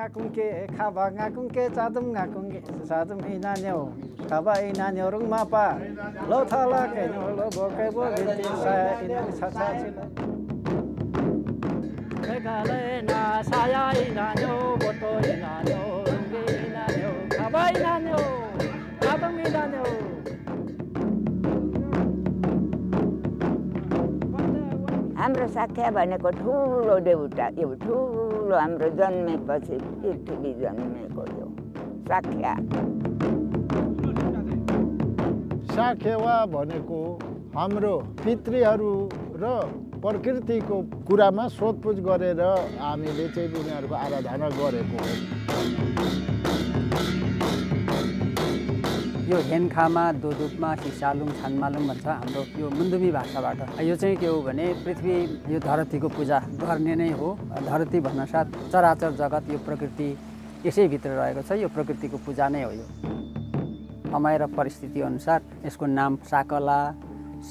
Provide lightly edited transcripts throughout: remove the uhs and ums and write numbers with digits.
ngakungke khaba ngakungke chadum ngakungke sadum inanyo khaba inanyo rung mapa lo thala ke no lo boke bo binti sa in sacha chila megale na saya inanyo boto inanyo rungi inanyo khaba inanyo chadum inanyo हाम्रो साख्या भनेको ठुलो देउता यो ठुलो हाम्रो जन्मेपछि पृथ्वी जन्मेको यो साख्या साखेवा भनेको हाम्रो पितृहरू र प्रकृतिको कुरामा सोधपुछ गरेर हामीले चाहिँ उनीहरूको आराधना गरेको हो यो हेनखामा दोदुपमा सिसालुङ छानमालुङ भन्छ हाम्रो यो मुन्दुमी भाषाबाट यो चाहिँ के हो भने पृथ्वी यो धरतीको पूजा गर्ने नै हो धरती भन्नासाथ चराचर जगत यो प्रकृति यसैभित्र रहेको छ यो प्रकृतिको पूजा नै हो यो समय र परिस्थिति अनुसार यसको नाम साकला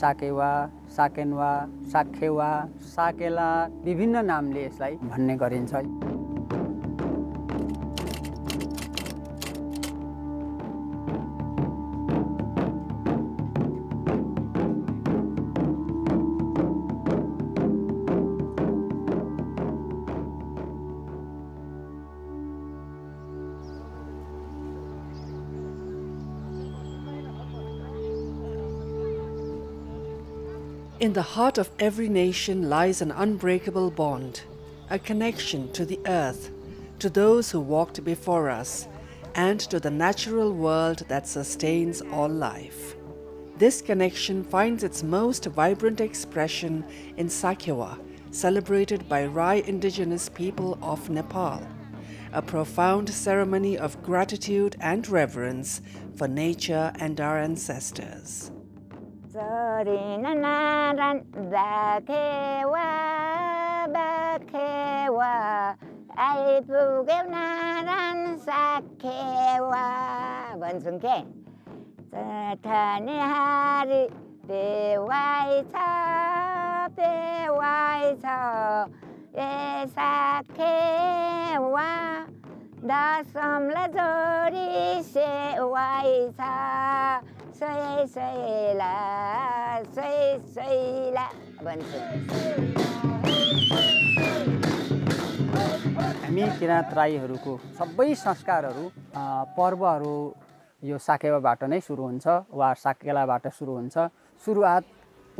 साकेवा साकेनवा साखेवा साकेला विभिन्न नामले यसलाई भन्ने गरिन्छ In the heart of every nation lies an unbreakable bond, a connection to the earth, to those who walked before us, and to the natural world that sustains all life. This connection finds its most vibrant expression in Sakhewa, celebrated by Rai indigenous people of Nepal, a profound ceremony of gratitude and reverence for nature and our ancestors. Sarina naran Sakhewa Bakhewa आइपुग्यौ Narayan साखेवा भन्छौँ के चठानिहारी पेवाइ छ ए साखेवा दशमलाई जोडी सेवाइ छ सैला भन्छौँ हामी किराँत राईहरूको सबै संस्कारहरू पर्वहरू यो साकेवाबाट नै सुरु हुन्छ वा साकेलाबाट सुरु हुन्छ सुरुवात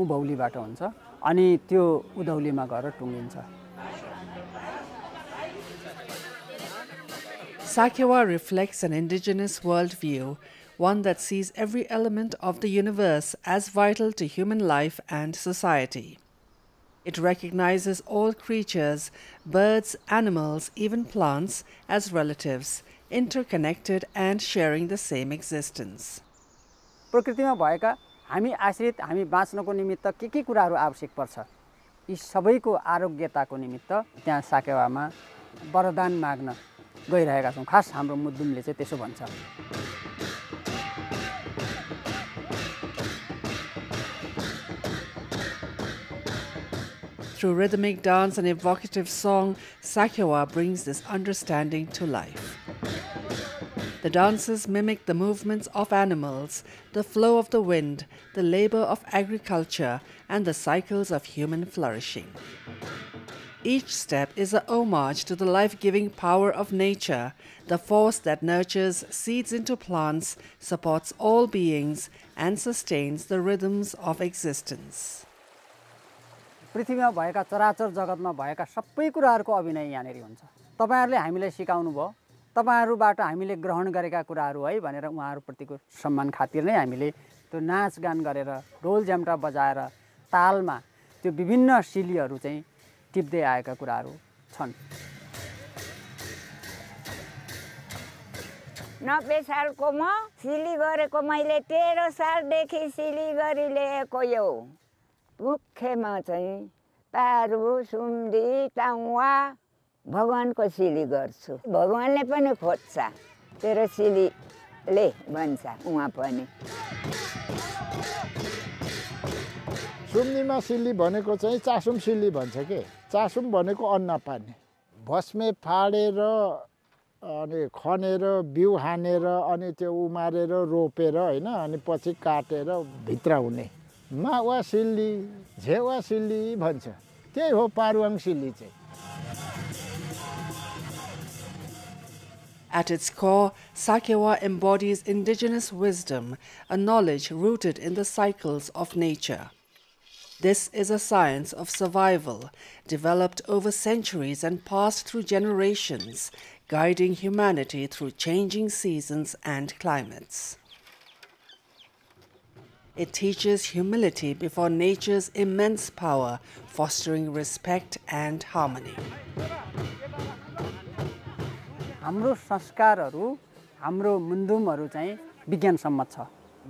उभौलीबाट हुन्छ अनि त्यो उधौलीमा गएर टुङ्गिन्छ Sakhewa reflects an indigenous worldview, one that sees every element of the universe as vital to human life and society. It recognizes all creatures, birds, animals, even plants, as relatives, interconnected and sharing the same existence. प्रकृतिमा भएका हामी आश्रित हामी बाँच्नको निमित्त के कुराहरू आवश्यक पर्छ यी सबैको आरोग्यताको निमित्त त्यहाँ साकेवामा वरदान माग्न गइरहेका छौं खास हाम्रो मुद्दुमले चाहिँ त्यसो भन्छ Through rhythmic dance and evocative song, Sakhewa brings this understanding to life. The dances mimic the movements of animals, the flow of the wind, the labor of agriculture, and the cycles of human flourishing. Each step is a homage to the life-giving power of nature, the force that nurtures seeds into plants, supports all beings, and sustains the rhythms of existence. पृथ्वीमा भएका चराचर जगतमा भएका सबै कुराहरूको अभिनय यहाँनेरि हुन्छ तपाईहरुले हामीलाई सिकाउनु भयो तपाईहरुबाट हामीले ग्रहण गरेका कुराहरू है भनेर उहाँहरुप्रतिको सम्मान खातिर नै हामीले त्यो नाच गान गरेर ढोल झ्याम्टा बजाएर तालमा त्यो विभिन्न शिलीहरू चाहिँ टिप्दै आएका कुराहरू छन् 90 सालको म सिली गरेको मैले 13 सालदेखि सिली गरी ल्याएको यो मुख्यमा चाहिँ पारु सुम्दी टाउवा भगवानको सिली गर्छु भगवानले पनि खोज्छ तेरो सिलीले भन्छ उहाँ पनि सुम्दीमा सिली भनेको चाहिँ चासुम सिली भन्छ के चासुम भनेको अन्न पानी भस्मे फाडेर अनि खनेर बिउ हानेर अनि त्यो उमारेर रोपेर होइन अनि पछि काटेर भित्र हुने मावा सिल्ली झेवा सिल्ली भन्छ त्यही हो पारुवाङ सिल्ली चाहिँ। At its core, Sakewa embodies indigenous wisdom, a knowledge rooted in the cycles of nature. This is a science of survival, developed over centuries and passed through generations, guiding humanity through changing seasons and climates. It teaches humility before nature's immense power, fostering respect and harmony. हाम्रो संस्कारहरू हाम्रो मुन्दुमहरू चाहिँ विज्ञानसम्मत छ।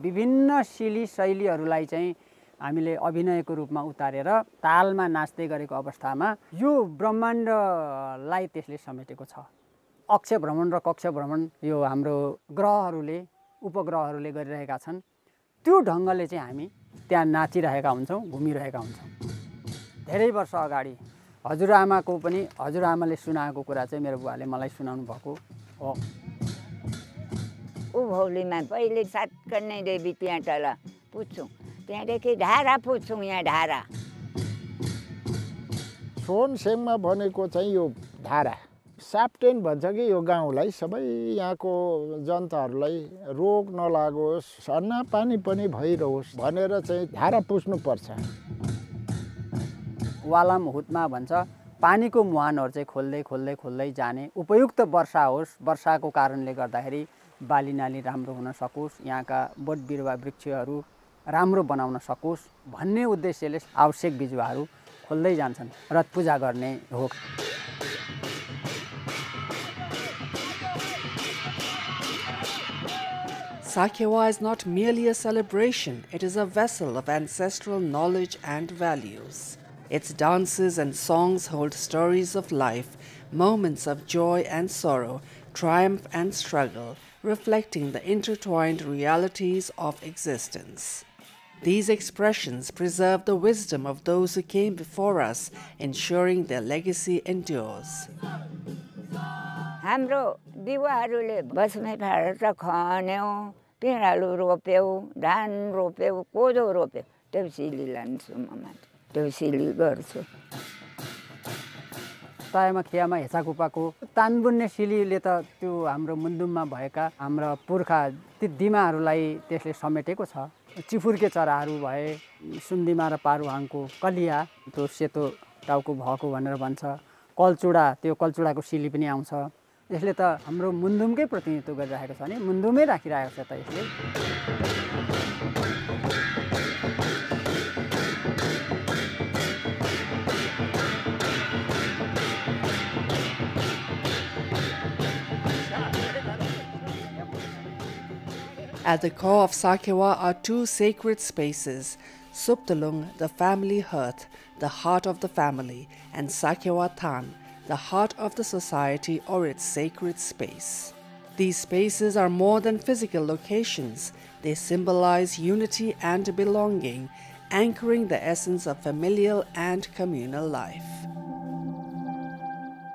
विभिन्न शैली शैलीहरूलाई चाहिँ हामीले अभिनयको रूपमा उतारेर तालमा नाच्दै गरेको अवस्थामा यो ब्रह्माण्डलाई त्यसले समेटेको छ। अक्ष भ्रमण र कक्ष भ्रमण यो हाम्रो ग्रहहरूले उपग्रहहरूले गरिरहेका छन्। त्यो ढङ्गले चाहिँ हामी त्यहाँ नाचिरहेका हुन्छौँ, घुमिरहेका हुन्छौँ। धेरै वर्ष अगाडि हजुरआमाको पनि हजुरआमाले सुनाएको कुरा चाहिँ मेरो बुवाले मलाई सुनाउनु भएको हो। उभौलीमा पहिले सातकन्या देवी त्यहाँ तल पुज्छौँ, त्यहाँदेखि ढारा पुज्छौँ, यहाँ ढारा। सोनसेङमा भनेको चाहिँ यो धारा साप्टेन भन्छ कि यो गाउँलाई सबै यहाँको जनताहरूलाई रोग नलागोस् अन्ना पानी पनि भइरहोस् भनेर चाहिँ धारा पुज्नुपर्छ। वालाम हुतमा भन्छ पानीको मुहानहरू चाहिँ खोल्दै खोल्दै खोल्दै जाने, उपयुक्त वर्षा होस्, वर्षाको कारणले गर्दाखेरि बालीनाली राम्रो हुन सकोस्, यहाँका बोट बिरुवा वृक्षहरू राम्रो बनाउन सकोस् भन्ने उद्देश्यले आवश्यक बिजुवाहरू खोल्दै जान्छन् र पूजा गर्ने हो। Sakewa is not merely a celebration, it is a vessel of ancestral knowledge and values. Its dances and songs hold stories of life, moments of joy and sorrow, triumph and struggle, reflecting the intertwined realities of existence. These expressions preserve the wisdom of those who came before us, ensuring their legacy endures. हाम्रो दिवाहरूले बस्ने far त खन्यौँ, पिँडालु रोप्यौँ, धान रोप्यौँ, कोदो रोप्यौँ, त्यो सिली लान्छु म माथि, त्यो सिली गर्छु। तयमा खियामा हेचाकुपाको तानबुन्ने सिलीले त त्यो हाम्रो मुन्दुममा भएका हाम्रा पुर्खा ती दिमाहरूलाई त्यसले समेटेको छ। चिफुर्के चराहरू भए, सुन्दिमा र पारुहाङको कलिया, त्यो सेतो टाउको भएको भनेर भन्छ। कल्चुडा, त्यो कल्चुडाको सिली पनि आउँछ। यसले त हाम्रो मुन्दुमकै प्रतिनिधित्व गरिरहेको छ नि, मुन्दुमै राखिरहेको छ त यसले। At the core of Sakewa are two sacred spaces, Suptulung, the family hearth, the heart of the family, and Sakewa Tan, the heart of the society or its sacred space. These spaces are more than physical locations. They symbolize unity and belonging, anchoring the essence of familial and communal life.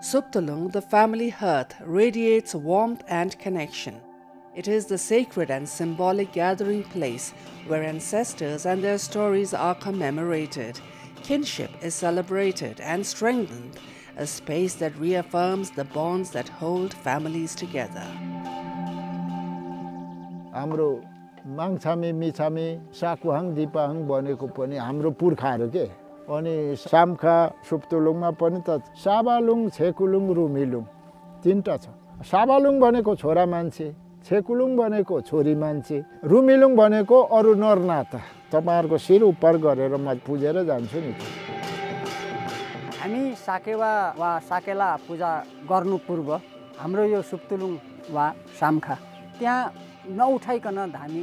Suptulung, the family hearth, radiates warmth and connection. It is the sacred and symbolic gathering place where ancestors and their stories are commemorated. Kinship is celebrated and strengthened, a space that reaffirms the bonds that hold families together. हाम्रो माङछामी मिछामी साकुहाङ दिपाहाङ बनेको पनि हाम्रो पुर्खाहरू के। अनि सामखा सुप्तुलुङमा पनि त साबालुङ छेकुलुङ रुमिलुङ तीनटा छ। साबालुङ भनेको छोरा मान्छे, छेकुलुङ भनेको छोरी मान्छे, रुमिलुङ भनेको अरू नरनाता। तपाईहरुको शिर उपर गरेर म पुजेर जान्छु नि। हामी साकेवा वा साकेला पूजा गर्नु पूर्व हाम्रो यो सुप्तुलुङ वा सामखा त्यहाँ नउठाइकन धामी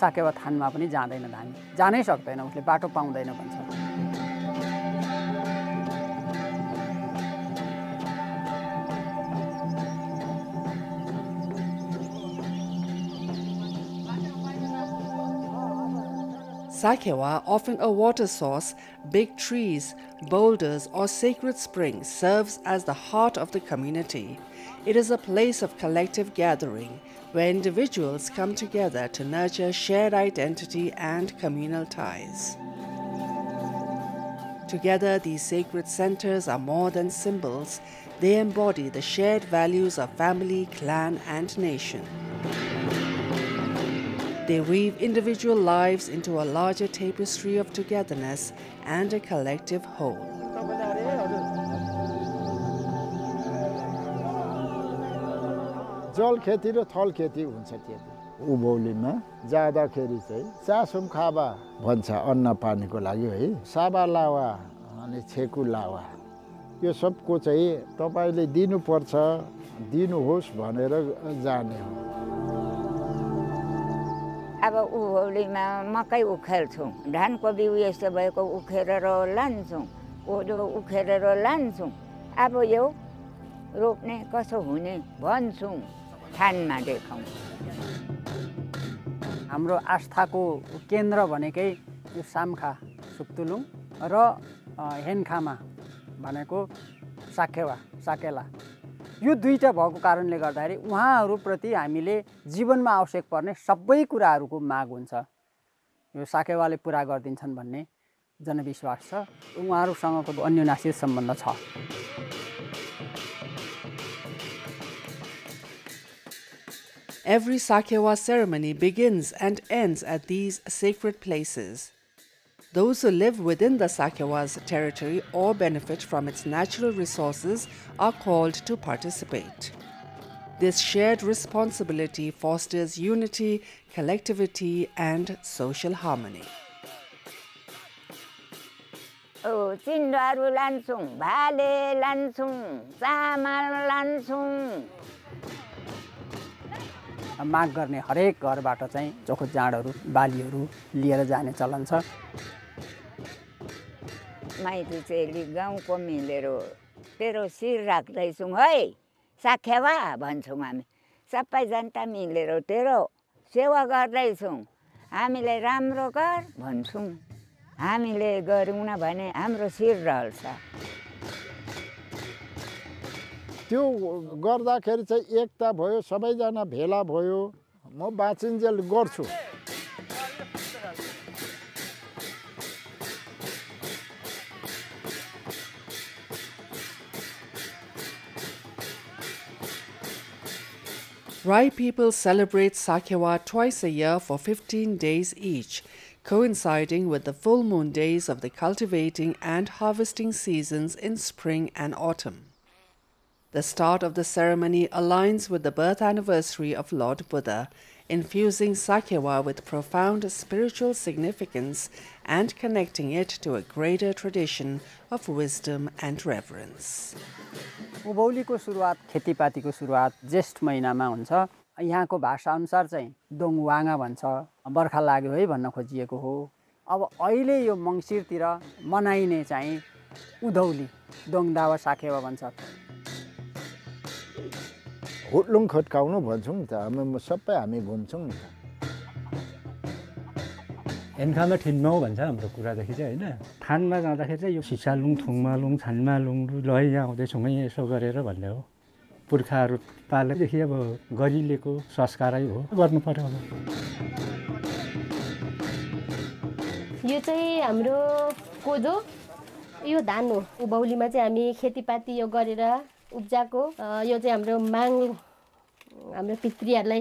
साकेवा थानमा पनि जाँदैन, धामी जानै सक्दैन, उसले बाटो पाउँदैन भन्छ। Sakewa, often a water source, big trees, boulders, or sacred springs, serves as the heart of the community. It is a place of collective gathering where individuals come together to nurture shared identity and communal ties. Together, these sacred centers are more than symbols. They embody the shared values of family, clan, and nation. They weave individual lives into a larger tapestry of togetherness and a collective whole. जल खेती र थल खेती हुन्छ त्यति उभौलीमा जाँदाखेरि चाहिँ चासुम खाबा भन्छ अन्न पानीको लागि है साबा लावा अनि छेकु लावा यो सबको चाहिँ तपाईले दिनुपर्छ दिनुहोस् भनेर जाने हो अब उभौलीमा मकै उखेल्छौँ धानको बिउ यस्तो भएको उखेलेर लान्छौँ कोदो उखेलेर लान्छौँ अब यो रोप्ने कसो हुने भन्छौँ थानमा देखाउँ हाम्रो आस्थाको केन्द्र भनेकै यो सामखा सुक्तुलुङ र हेन्खामा भनेको साकेला यो दुईटा भएको कारणले गर्दाखेरि उहाँहरूप्रति हामीले जीवनमा आवश्यक पर्ने सबै कुराहरूको माग हुन्छ यो साकेवाले पुरा गरिदिन्छन् भन्ने जनविश्वास छ उहाँहरूसँगको अन्योन्याश्रित सम्बन्ध छ Every Sakewa ceremony begins and ends at these sacred places. Those who live within the Sakewa's territory or benefit from its natural resources are called to participate. This shared responsibility fosters unity, collectivity, and social harmony. चिन्डाहरू लान्छौँ भाले लान्छौँ चामल लान्छौँ माग गर्ने हरेक घरबाट चाहिँ चोखो जाँडहरू बालीहरू लिएर जाने चलन छ माइती चेली गाउँको मिलेर तेरो शिर राख्दैछौँ है साखेवा भन्छौँ हामी सबै जनता मिलेर तेरो सेवा गर्दैछौँ हामीले राम्रो गर भन्छौँ हामीले गरौँ न भने हाम्रो शिर रहन्छ त्यो गर्दाखेरि चाहिँ एकता भयो सबैजना भेला भयो म बाँचिन्जेल गर्छु Rai people celebrate Sakewa twice a year for 15 days each, coinciding with the full moon days of the cultivating and harvesting seasons in spring and autumn. The start of the ceremony aligns with the birth anniversary of Lord Buddha, infusing Sakewa with profound spiritual significance and connecting it to a greater tradition of wisdom and reverence. उभौलीको सुरुवात खेतीपातीको सुरुवात जेष्ठ महिनामा हुन्छ यहाँको भाषा अनुसार चाहिँ दोङवाङा भन्छ बर्खा लाग्यो है भन्न खोजिएको हो अब अहिले यो मङ्सिरतिर मनाइने चाहिँ उधौली दोङदावा साकेवा भन्छ हुटलुङ खटकाउनु भन्छौँ नि त हामी सबै हामी घुम्छौँ नि त हेन्खामा ठिन्माउ भन्छ हाम्रो कुरादेखि चाहिँ हैन थानमा जाँदाखेरि चाहिँ यो सिसालुङ थुङमालुङ छानमालुङ ल यहाँ आउँदैछौँ है यसो गरेर भन्ने हो पुर्खाहरू पालेदेखि अब गरिलेको संस्कारै हो गर्नु पर्यो अब यो चाहिँ हाम्रो कोदो यो धान हो उभौलीमा चाहिँ हामी खेतीपाती यो गरेर उब्जाको यो चाहिँ हाम्रो माग हाम्रो पितृहरूलाई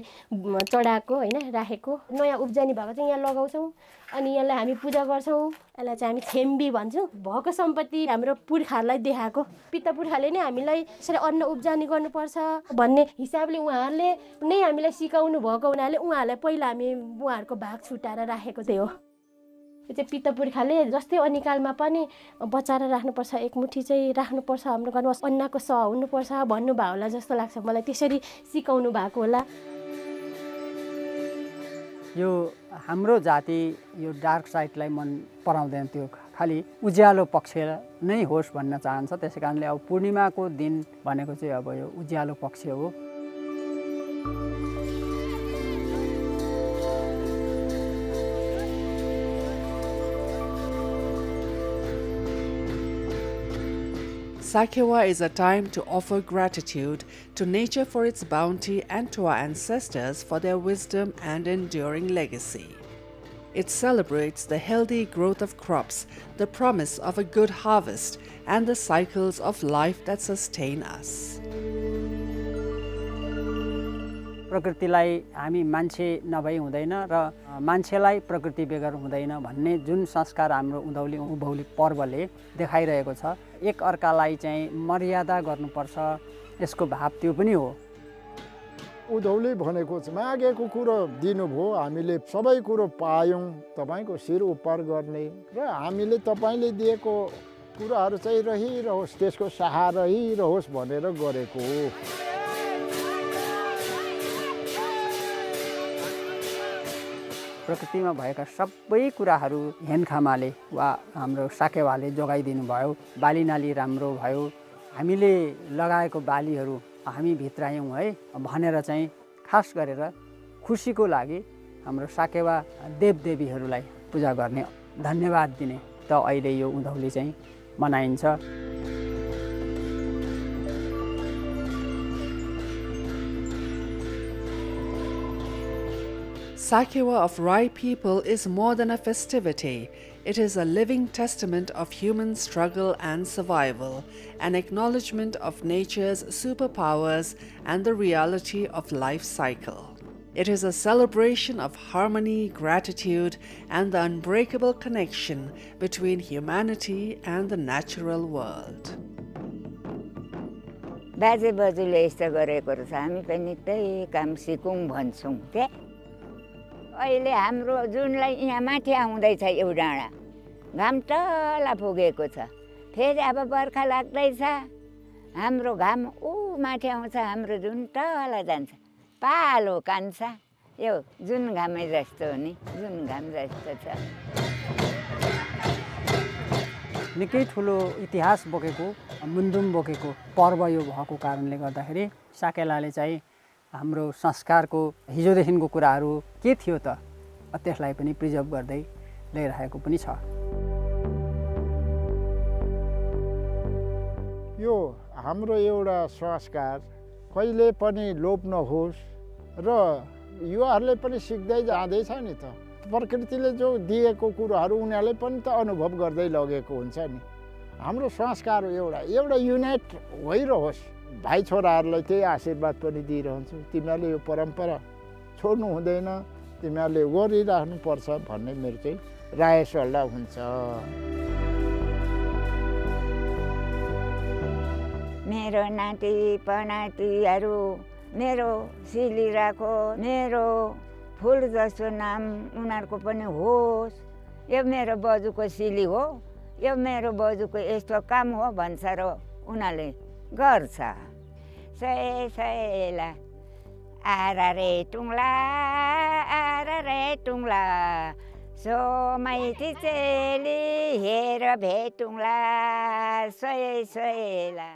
चढाएको हैन राखेको नयाँ उब्जनी भएको चाहिँ यहाँ लगाउँछौँ अनि यसलाई हामी पूजा गर्छौँ यसलाई चाहिँ हामी छेम्बी भन्छौँ भएको सम्पत्ति हाम्रो पुर्खाहरूलाई देखाएको पिता पुर्खाले नै हामीलाई यसरी अन्न उब्जनी गर्नुपर्छ भन्ने हिसाबले उहाँहरूले नै हामीलाई सिकाउनु भएको हुनाले उहाँहरूलाई पहिला हामी उहाँहरूको भाग छुटाएर राखेको चाहिँ हो यो चाहिँ पिता पुर्खाले जस्तै अनिकालमा पनि बचाएर राख्नुपर्छ एकमुठी चाहिँ राख्नुपर्छ हाम्रो घरमा अन्नको सह हुनुपर्छ भन्नुभयो होला जस्तो लाग्छ मलाई त्यसरी सिकाउनु भएको होला यो हाम्रो जाति यो डार्क साइडलाई मन पराउँदैन त्यो खालि उज्यालो पक्ष नै होस् भन्न चाहन्छ त्यसैकारणले अब पूर्णिमाको दिन भनेको चाहिँ अब यो उज्यालो पक्ष हो Sakewa is a time to offer gratitude to nature for its bounty and to our ancestors for their wisdom and enduring legacy. It celebrates the healthy growth of crops, the promise of a good harvest, and the cycles of life that sustain us. प्रकृतिलाई हामी मान्छे नभई हुँदैन र मान्छेलाई प्रकृति बेगर हुँदैन भन्ने जुन संस्कार हाम्रो उँधौली उँभौली पर्वले देखाइरहेको छ। एक अर्कालाई चाहिँ मर्यादा गर्नुपर्छ, यसको भाव त्यो पनि हो। उँधौली भनेको मागेको कुरो दिनुभयो, हामीले सबै कुरो पायौँ, तपाईँको शिर उपर गर्ने र हामीले तपाईँले दिएको कुराहरू चाहिँ रहिरहोस्, त्यसको सहारा रहिरहोस् भनेर गरेको हो। प्रकृतिमा भएका सबै कुराहरू हेनखामाले वा हाम्रो साकेवाले जोगाइदिनु भयो। बालीनाली राम्रो भयो, हामीले लगाएको बालीहरू हामी भित्रायौँ है भनेर चाहिँ खास गरेर खुसीको लागि हाम्रो साकेवा देवदेवीहरूलाई पूजा गर्ने, धन्यवाद दिने त अहिले यो उँधौली चाहिँ मनाइन्छ। Sakewa of Rai people is more than a festivity. It is a living testament of human struggle and survival, an acknowledgement of nature's superpowers and the reality of life cycle. It is a celebration of harmony, gratitude, and the unbreakable connection between humanity and the natural world. बाजे बजूले यस्तो गरेको रहेछ, हामी पनि त्यही काम सिकौँ भन्छौँ के। अहिले हाम्रो जुनलाई यहाँ माथि आउँदैछ यो डाँडा, घाम तल पुगेको छ, फेरि अब बर्खा लाग्दैछ, हाम्रो घाम ऊ माथि आउँछ, हाम्रो जुन तल जान्छ, पालो कान्छ, यो जुन घामै जस्तो हो नि, जुन घाम जस्तो छ। निकै ठुलो इतिहास बोकेको, मुन्दुम बोकेको पर्व यो भएको कारणले गर्दाखेरि साकेलाले चाहिँ हाम्रो संस्कारको हिजोदेखिको कुराहरू के थियो त त्यसलाई पनि प्रिजर्भ गर्दै ल्याइरहेको पनि छ। यो हाम्रो एउटा संस्कार कहिले पनि लोप नहोस् र युवाहरूले पनि सिक्दै जाँदैछ नि त। प्रकृतिले जो दिएको कुराहरू उनीहरूले पनि त अनुभव गर्दै लगेको हुन्छ नि। हाम्रो संस्कार एउटा युनाइट भइरहोस्। भाइ छोराहरूलाई त्यही आशीर्वाद पनि दिइरहन्छु, तिमीहरूले यो परम्परा छोड्नु हुँदैन, तिमीहरूले गरिराख्नुपर्छ भन्ने मेरो चाहिँ राय सल्लाह हुन्छ। मेरो नाति पनातिहरू मेरो सिलिराको मेरो फुल जस्तो नाम उनीहरूको पनि होस्, यो मेरो बजुको सिली हो, यो मेरो बजुको यस्तो काम हो भन्छ र उनीहरूले गर्छ। सैला आरा रे टुङ्ला सोमाइती चेली हेर भेटुङ्ला सैला